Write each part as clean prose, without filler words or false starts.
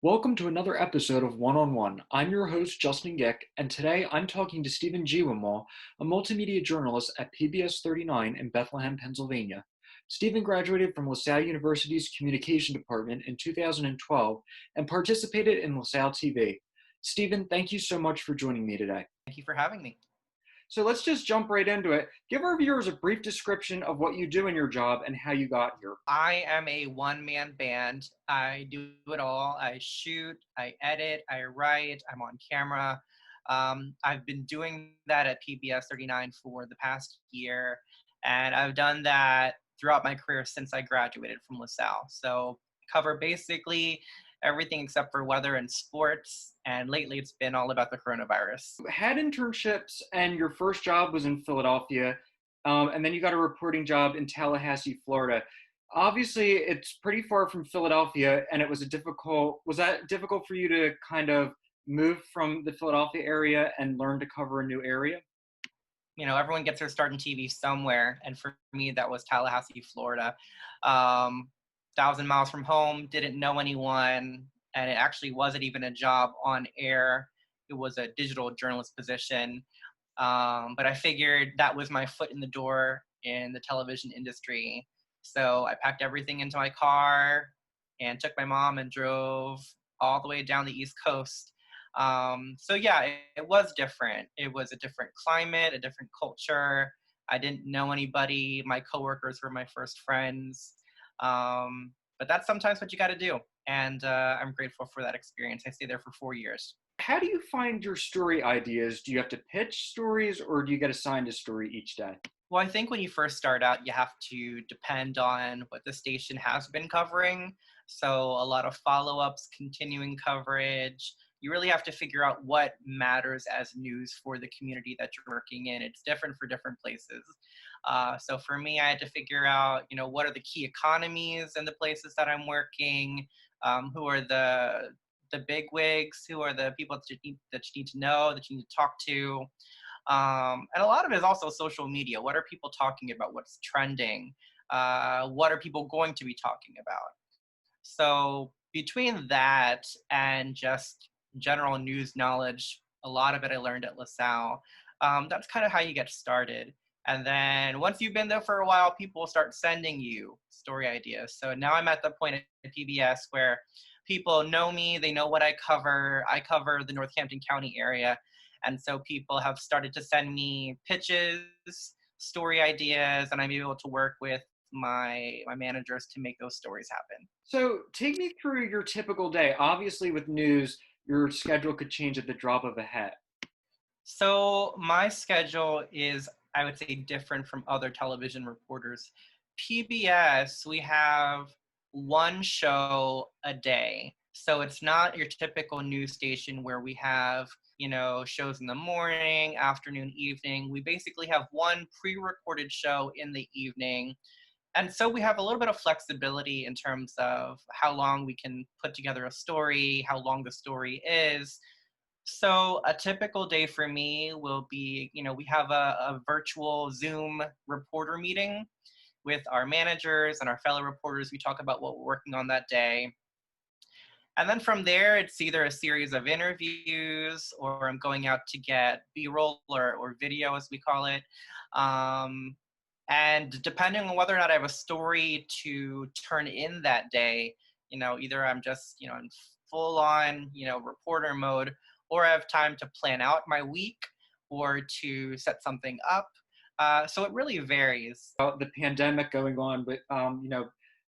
Welcome to another episode of One on One. I'm your host, Justin Gick, and today I'm talking to Stephen Jiwanmall, a multimedia journalist at PBS39 in Bethlehem, Pennsylvania. Stephen graduated from LaSalle University's Communication Department in 2012 and participated in LaSalle TV. Stephen, thank you so much for joining me today. Thank you for having me. So let's just jump right into it. Give our viewers a brief description of what you do in your job and how you got here. I am a one-man band. I do it all. I shoot, I edit, I write, I'm on camera. I've been doing that at PBS39 for the past year, and I've done that throughout my career since I graduated from LaSalle. So cover basically everything except for weather and sports, and lately it's been all about the coronavirus. Had internships and your first job was in Philadelphia, and then you got a reporting job in Tallahassee, Florida. Obviously, it's pretty far from Philadelphia, and was that difficult for you to kind of move from the Philadelphia area and learn to cover a new area? Everyone gets their start in TV somewhere, and for me, that was Tallahassee, Florida. 1,000 miles from home, didn't know anyone, and it actually wasn't even a job on air. It was a digital journalist position. But I figured that was my foot in the door in the television industry. So I packed everything into my car and took my mom and drove all the way down the East Coast. So yeah, it was different. It was a different climate, a different culture. I didn't know anybody. My coworkers were my first friends. But that's sometimes what you got to do. And I'm grateful for that experience. I stayed there for 4 years. How do you find your story ideas? Do you have to pitch stories or do you get assigned a story each day? Well, I think when you first start out, you have to depend on what the station has been covering. So a lot of follow-ups, continuing coverage. You really have to figure out what matters as news for the community that you're working in. It's different for different places. So for me, I had to figure out, what are the key economies in the places that I'm working? Who are the big wigs? Who are the people that you need to know, that you need to talk to? And a lot of it is also social media. What are people talking about? What's trending? What are people going to be talking about? So between that and just general news knowledge, a lot of it I learned at LaSalle. That's kind of how you get started. And then once you've been there for a while, people start sending you story ideas. So now I'm at the point at PBS where people know me, they know what I cover. I cover the Northampton County area. And so people have started to send me pitches, story ideas, and I'm able to work with my managers to make those stories happen. So take me through your typical day. Obviously, with news, your schedule could change at the drop of a hat. So my schedule is, I would say, different from other television reporters. PBS, we have one show a day. So it's not your typical news station where we have, shows in the morning, afternoon, evening. We basically have one pre-recorded show in the evening. And so we have a little bit of flexibility in terms of how long we can put together a story, how long the story is. So a typical day for me will be, we have a virtual Zoom reporter meeting with our managers and our fellow reporters. We talk about what we're working on that day. And then from there, it's either a series of interviews or I'm going out to get B-roll or video, as we call it. And depending on whether or not I have a story to turn in that day, either I'm just, in full on, reporter mode, or I have time to plan out my week or to set something up. So it really varies. The pandemic going on, but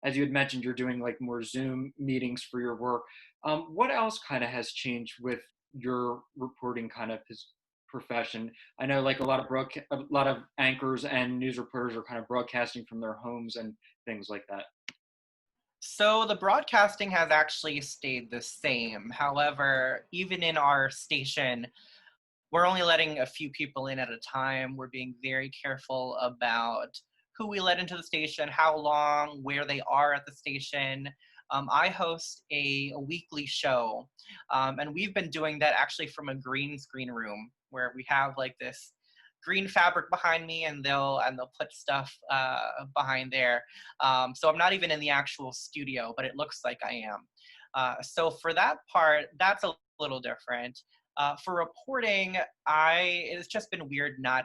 as you had mentioned, you're doing like more Zoom meetings for your work. What else kind of has changed with your reporting kind of profession? I know like a lot of anchors and news reporters are kind of broadcasting from their homes and things like that. So the broadcasting has actually stayed the same. However, even in our station, we're only letting a few people in at a time. We're being very careful about who we let into the station, how long, where they are at the station. I host a weekly show, and we've been doing that actually from a green screen room where we have like this green fabric behind me, and they'll put stuff behind there. So I'm not even in the actual studio, but it looks like I am. So for that part, that's a little different. For reporting, it's just been weird not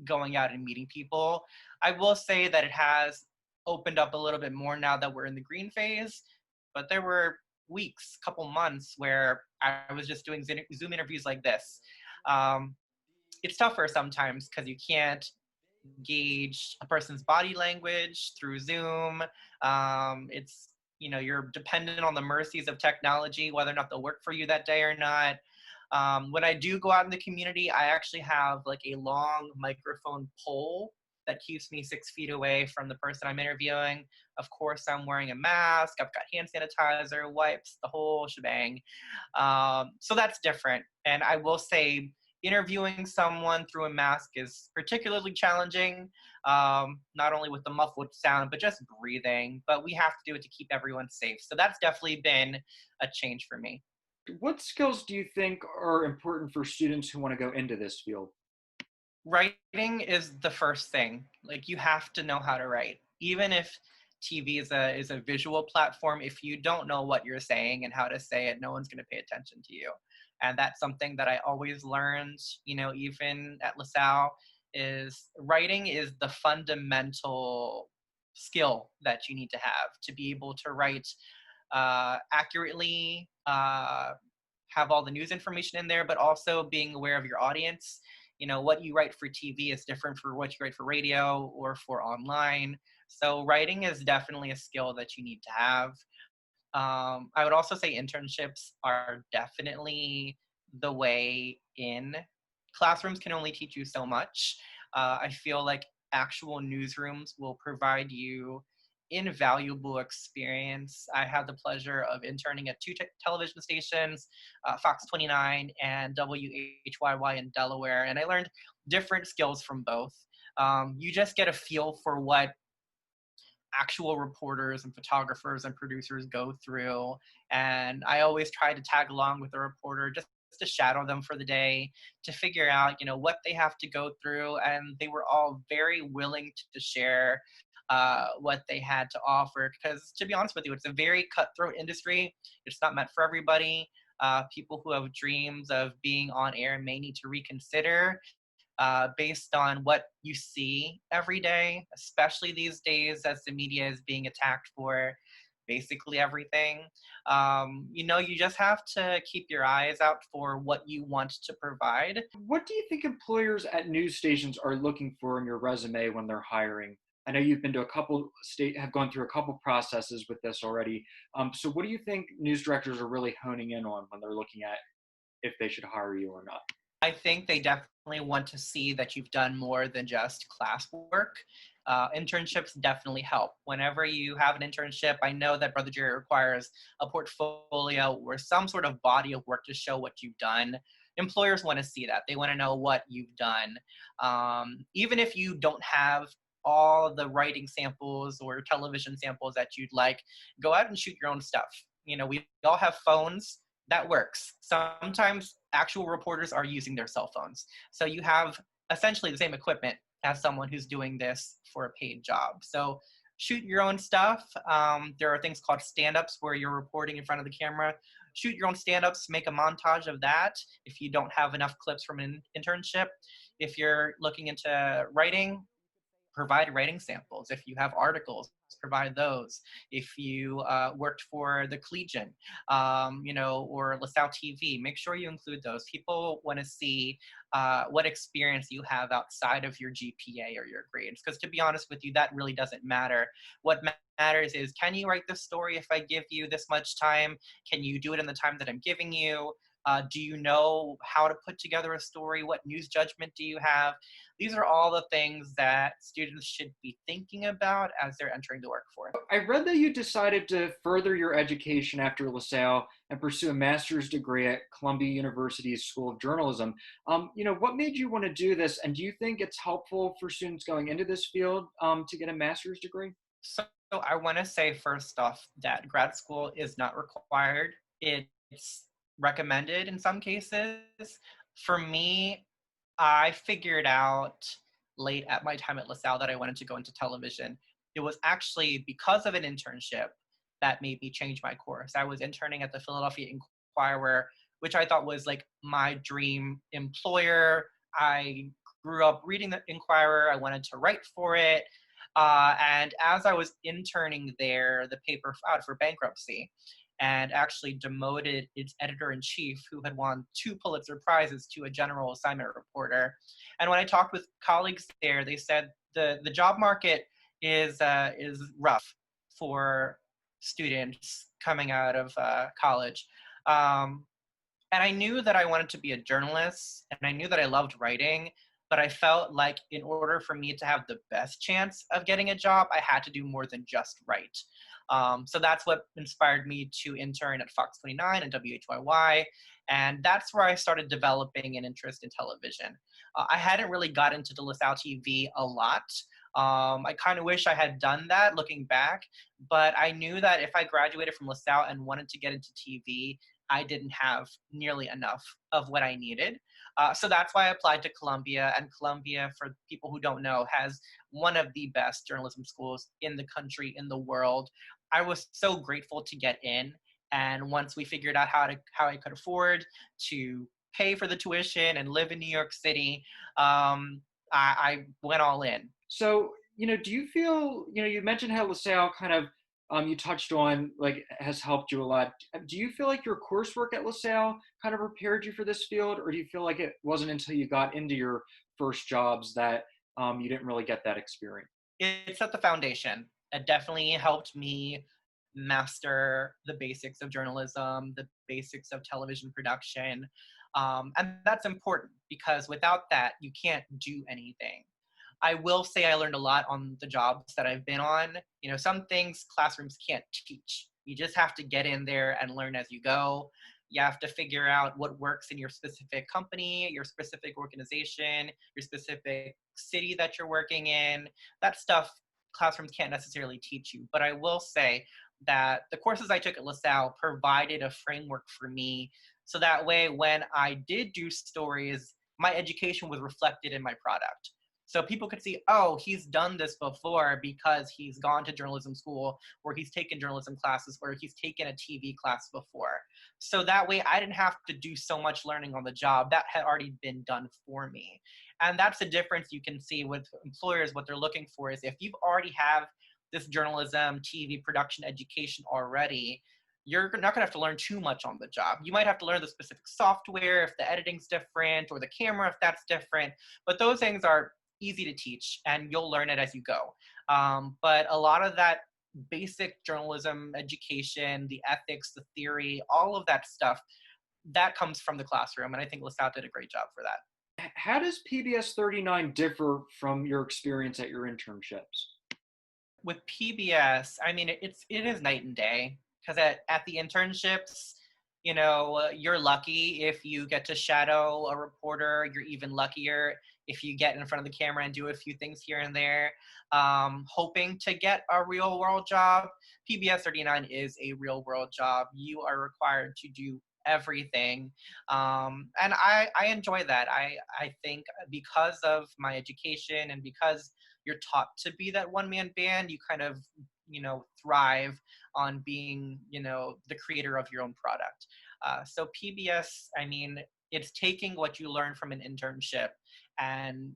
going out and meeting people. I will say that it has opened up a little bit more now that we're in the green phase, but there were weeks, couple months where I was just doing Zoom interviews like this. Um, it's tougher sometimes because you can't gauge a person's body language through Zoom. You're dependent on the mercies of technology, whether or not they'll work for you that day or not. When I do go out in the community, I actually have like a long microphone pole that keeps me 6 feet away from the person I'm interviewing. Of course, I'm wearing a mask. I've got hand sanitizer, wipes, the whole shebang. So that's different. And I will say, interviewing someone through a mask is particularly challenging, not only with the muffled sound, but just breathing. But we have to do it to keep everyone safe. So that's definitely been a change for me. What skills do you think are important for students who want to go into this field? Writing is the first thing. Like, you have to know how to write. Even if TV is a visual platform, if you don't know what you're saying and how to say it, no one's going to pay attention to you. And that's something that I always learned, even at LaSalle, is writing is the fundamental skill that you need to have to be able to write accurately, have all the news information in there, but also being aware of your audience. What you write for TV is different for what you write for radio or for online. So writing is definitely a skill that you need to have. I would also say internships are definitely the way in. Classrooms can only teach you so much. I feel like actual newsrooms will provide you invaluable experience. I had the pleasure of interning at two television stations, Fox 29 and WHYY in Delaware, and I learned different skills from both. You just get a feel for what actual reporters and photographers and producers go through. And I always try to tag along with the reporter just to shadow them for the day, to figure out, what they have to go through. And they were all very willing to share what they had to offer. Because to be honest with you, it's a very cutthroat industry. It's not meant for everybody. People who have dreams of being on air may need to reconsider based on what you see every day, especially these days as the media is being attacked for basically everything. You just have to keep your eyes out for what you want to provide. What do you think employers at news stations are looking for in your resume when they're hiring? I know you've been to have gone through a couple processes with this already. So what do you think news directors are really honing in on when they're looking at if they should hire you or not? I think they definitely want to see that you've done more than just classwork. Internships definitely help. Whenever you have an internship, I know that Brother Jerry requires a portfolio or some sort of body of work to show what you've done. Employers want to see that. They want to know what you've done. Even if you don't have all the writing samples or television samples that you'd like, go out and shoot your own stuff. We all have phones. That works. Sometimes actual reporters are using their cell phones. So you have essentially the same equipment as someone who's doing this for a paid job. So shoot your own stuff. There are things called stand-ups where you're reporting in front of the camera. Shoot your own stand-ups, make a montage of that if you don't have enough clips from an internship. If you're looking into writing, provide writing samples. If you have articles, provide those. If you worked for the Collegian, or LaSalle TV, make sure you include those. People want to see what experience you have outside of your GPA or your grades. Because to be honest with you, that really doesn't matter. What matters is, can you write this story if I give you this much time? Can you do it in the time that I'm giving you? Do you know how to put together a story? What news judgment do you have? These are all the things that students should be thinking about as they're entering the workforce. I read that you decided to further your education after LaSalle and pursue a master's degree at Columbia University's School of Journalism. What made you want to do this, and do you think it's helpful for students going into this field to get a master's degree? So I want to say first off that grad school is not required. It's recommended in some cases. For me, I figured out late at my time at LaSalle that I wanted to go into television. It was actually because of an internship that made me change my course. I was interning at the Philadelphia Inquirer, which I thought was like my dream employer. I grew up reading the Inquirer. I wanted to write for it. And as I was interning there, the paper filed for bankruptcy and actually demoted its editor-in-chief, who had won 2 Pulitzer Prizes, to a general assignment reporter. And when I talked with colleagues there, they said the job market is rough for students coming out of college. Um, and I knew that I wanted to be a journalist, and I knew that I loved writing, but I felt like in order for me to have the best chance of getting a job, I had to do more than just write. So that's what inspired me to intern at Fox 29 and WHYY, and that's where I started developing an interest in television. I hadn't really got into the LaSalle TV a lot. I kind of wish I had done that looking back, but I knew that if I graduated from LaSalle and wanted to get into TV, I didn't have nearly enough of what I needed. So that's why I applied to Columbia. And Columbia, for people who don't know, has one of the best journalism schools in the country, in the world. I was so grateful to get in. And once we figured out how I could afford to pay for the tuition and live in New York City, I went all in. So, do you feel, you mentioned how LaSalle kind of, you touched on, like, has helped you a lot. Do you feel like your coursework at LaSalle kind of prepared you for this field, or do you feel like it wasn't until you got into your first jobs that you didn't really get that experience? It set the foundation. It definitely helped me master the basics of journalism, the basics of television production. And that's important because without that, you can't do anything. I will say I learned a lot on the jobs that I've been on. Some things classrooms can't teach. You just have to get in there and learn as you go. You have to figure out what works in your specific company, your specific organization, your specific city that you're working in. That stuff classrooms can't necessarily teach you. But I will say that the courses I took at LaSalle provided a framework for me. So that way, when I did do stories, my education was reflected in my product. So people could see, oh, he's done this before because he's gone to journalism school, or he's taken journalism classes, or he's taken a TV class before. So that way I didn't have to do so much learning on the job. That had already been done for me. And that's the difference you can see with employers. What they're looking for is if you already have this journalism, TV production education already, you're not going to have to learn too much on the job. You might have to learn the specific software if the editing's different, or the camera if that's different. But those things are easy to teach, and you'll learn it as you go. But a lot of that basic journalism education, the ethics, the theory, all of that stuff, that comes from the classroom. And I think LaSalle did a great job for that. How does PBS 39 differ from your experience at your internships? With PBS, I mean, it is night and day, because at the internships, you're lucky if you get to shadow a reporter. You're even luckier if you get in front of the camera and do a few things here and there. Hoping to get a real world job, PBS 39 is a real world job. You are required to do everything. And I enjoy that. I think because of my education and because you're taught to be that one-man band, you kind of, thrive on being, the creator of your own product. So PBS, I mean, it's taking what you learn from an internship and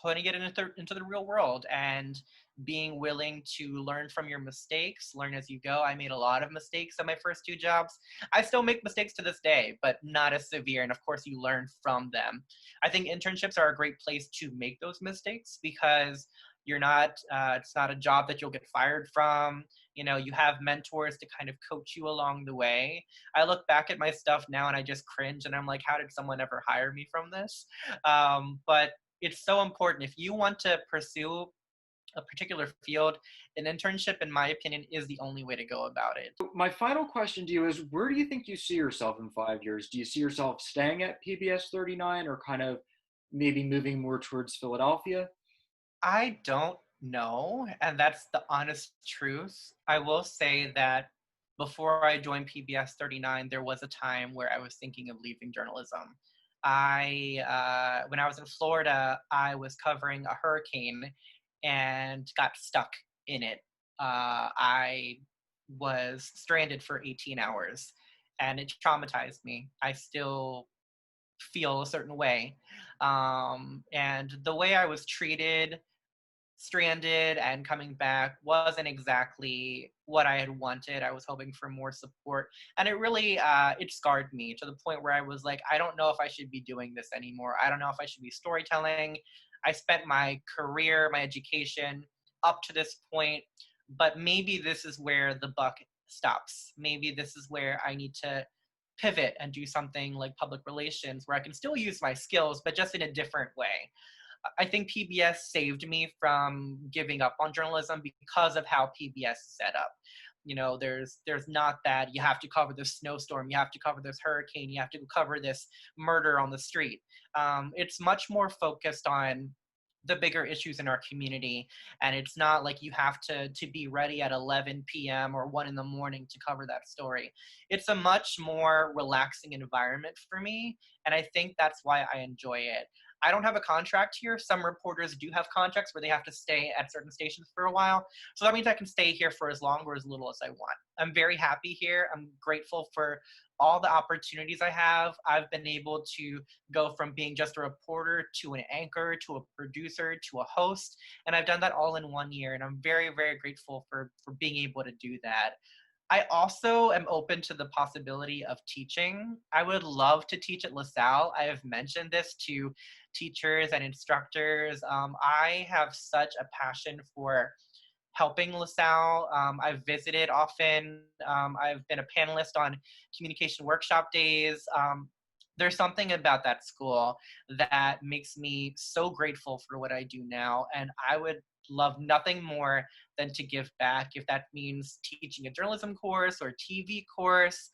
putting it into the real world, and being willing to learn from your mistakes, learn as you go. I made a lot of mistakes on my first 2 jobs. I still make mistakes to this day, but not as severe. And of course, you learn from them. I think internships are a great place to make those mistakes because it's not a job that you'll get fired from. You have mentors to kind of coach you along the way. I look back at my stuff now and I just cringe, and I'm like, how did someone ever hire me from this? But it's so important. If you want to pursue a particular field, an internship, in my opinion, is the only way to go about it. My final question to you is, where do you think you see yourself in 5 years? Do you see yourself staying at PBS 39, or kind of maybe moving more towards Philadelphia? I don't know, and that's the honest truth. I will say that before I joined PBS 39, there was a time where I was thinking of leaving journalism. When I was in Florida, I was covering a hurricane and got stuck in it. I was stranded for 18 hours, and it traumatized me. I still feel a certain way. And the way I was treated, stranded and coming back, wasn't exactly what I had wanted. I was hoping for more support, and it really it scarred me to the point where I was like, I don't know if I should be doing this anymore. I don't know if I should be storytelling. I spent my career, my education up to this point, but maybe this is where the buck stops. Maybe this is where I need to pivot and do something like public relations, where I can still use my skills, but just in a different way. I think PBS saved me from giving up on journalism because of how PBS is set up. You know, there's not that you have to cover this snowstorm, you have to cover this hurricane, you have to cover this murder on the street. It's much more focused on the bigger issues in our community, and it's not like you have to be ready at 11 p.m. or 1 in the morning to cover that story. It's a much more relaxing environment for me, and I think that's why I enjoy it. I don't have a contract here. Some reporters do have contracts where they have to stay at certain stations for a while. So that means I can stay here for as long or as little as I want. I'm very happy here. I'm grateful for all the opportunities I have. I've been able to go from being just a reporter to an anchor to a producer to a host. And I've done that all in 1 year. And I'm very, very grateful for being able to do that. I also am open to the possibility of teaching. I would love to teach at LaSalle. I have mentioned this to teachers and instructors. I have such a passion for helping LaSalle. I've visited often. I've been a panelist on communication workshop days. There's something about that school that makes me so grateful for what I do now. And I would love nothing more than to give back. If that means teaching a journalism course or TV course,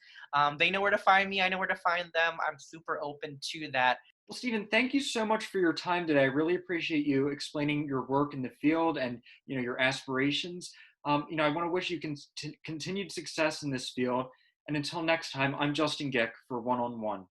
they know where to find me. I know where to find them. I'm super open to that. Well, Stephen, thank you so much for your time today. I really appreciate you explaining your work in the field and your aspirations. I want to wish you continued success in this field. And until next time, I'm Justin Gick for One on One.